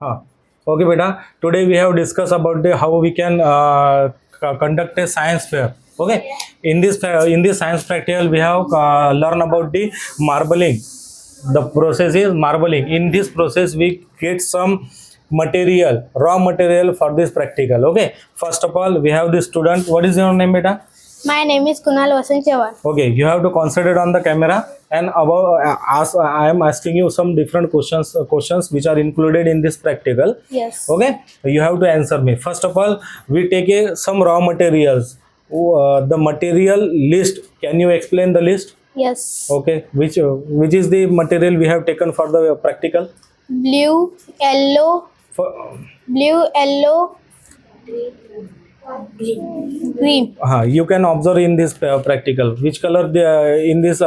Huh. Okay, beta. Today we have discussed about the how we can conduct a science fair. Okay. In this science practical, we have learn about the marbling. The process is marbling. In this process, we get some material, raw material for this practical. Okay. First of all, we have the student. What is your name, beta? My name is Kunal Vasant Chavan. Okay, you have to concentrate on the camera and about I am asking you some different questions which are included in this practical. Yes. Okay, you have to answer me. First of all, we take some raw materials. The material list. Can you explain the list? Yes. Okay, which is the material we have taken for the practical? Blue, yellow, For, blue, yellow, green. you can observe in this practical which color in this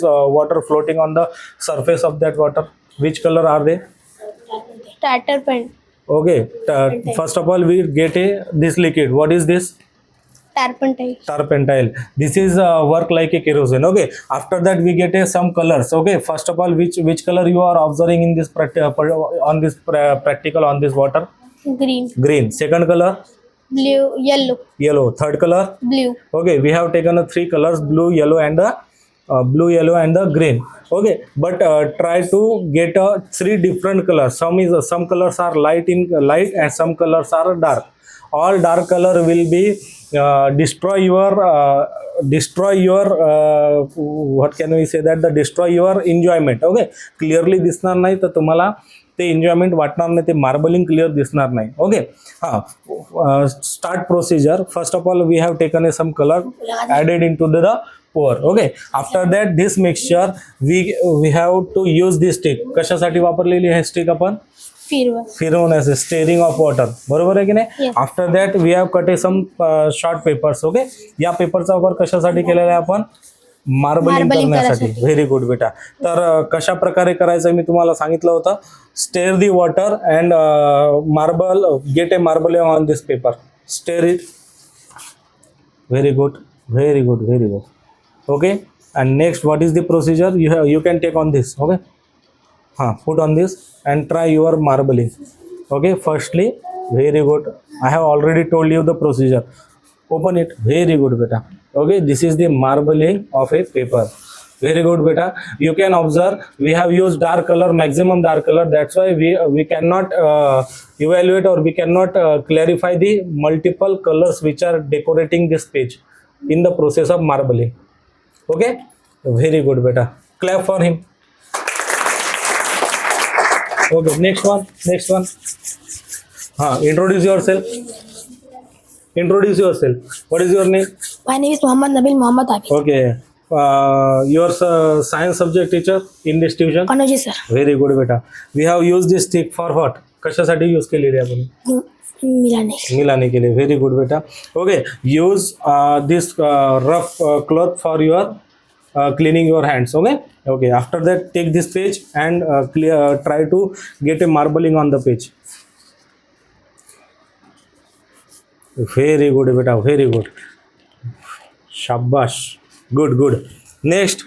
water floating on the surface of that water. Which color are they? Tartar pen. Okay. First of all, we get this liquid. What is this? Turpentine. Turpentine. This is work like a kerosene. Okay. After that, we get some colors. Okay. First of all, which color you are observing in this practical on this water? Green. Green. Second color? Blue, yellow. Yellow. Third color? Blue. Okay, we have taken three colors: blue, yellow, and the green. Okay, but try to get three different colors. Some colors are light and some colors are dark. All dark color will be destroy your what can we say that the destroy your enjoyment. Okay, clearly दिसणार नाही तर तुम्हाला ते enjoyment वाटणार नाही, ते marbling clear दिसणार नाही. ओके. हां, start procedure. First of all we have taken some colour added into the pour. Okay. After that this mixture we have to use this stick. कशासाठी वापरलेली आहे स्टिक आपण? फिरवण्याचे, स्टेरिंग ऑफ वॉटर. बरोबर आहे की नाही? After that we have cut some short papers. Okay. या पेपरचा वापर कशासाठी केलेला आहे आपण? मार्बलिंग करण्यासाठी. व्हेरी गुड बेटा. तर कशा प्रकारे करायचं मी तुम्हाला सांगितलं होतं. Stir the water and marble, get a marble on this paper. Stir it. Very good, very good, very good. Okay. And next what is the procedure? You can take on this. Okay. हां, put on this and try your marbling. Okay. Firstly, very good. I have already told you the procedure. Open it. Very good beta. Okay, this is the marbling of a paper. Very good beta. You can observe we have used dark color, maximum dark color. That's why we cannot evaluate or we cannot clarify the multiple colors which are decorating this page in the process of marbling. Okay, very good beta. Clap for him. Okay, next one. Introduce yourself. Introduce yourself. What is your name? My name is Muhammad Nabil Muhammad Abid. Okay. Your science subject teacher in this tuition? Kanoji sir. Very good beta. We have used this stick for what? कशासाठी use केलेली आहे आपण? मिलाने केले. Very good बेटा. Okay. Use this rough cloth for your cleaning your hands. Okay. Okay. After that, take this page and try to get a marbling on the page. Very good beta, very good. Shabash. Good, good. Next.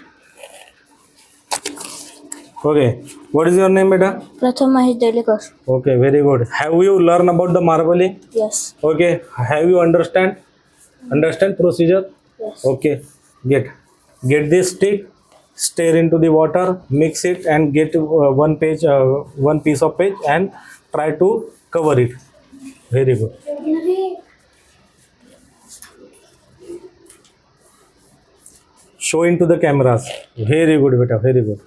Okay. What is your name beta? Pratham Mahesh Delikar. Okay, very good. Have you learned about the marbling? Yes. Okay. Have you understand procedure? Yes. Okay. Get this stick, stir into the water, mix it and get one piece of page and try to cover it. Very good. Show into the cameras. Very good beta, very good.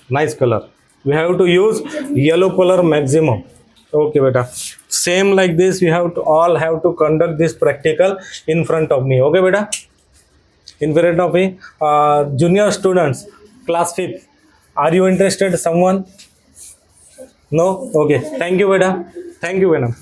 Nice color. We have to use yellow color maximum. Okay beta. Same like this, we all have to conduct this practical in front of me. Okay beta. In front of me. Junior students, class 5th. Are you interested? Someone? No? Okay. Thank you beta. Thank you beta.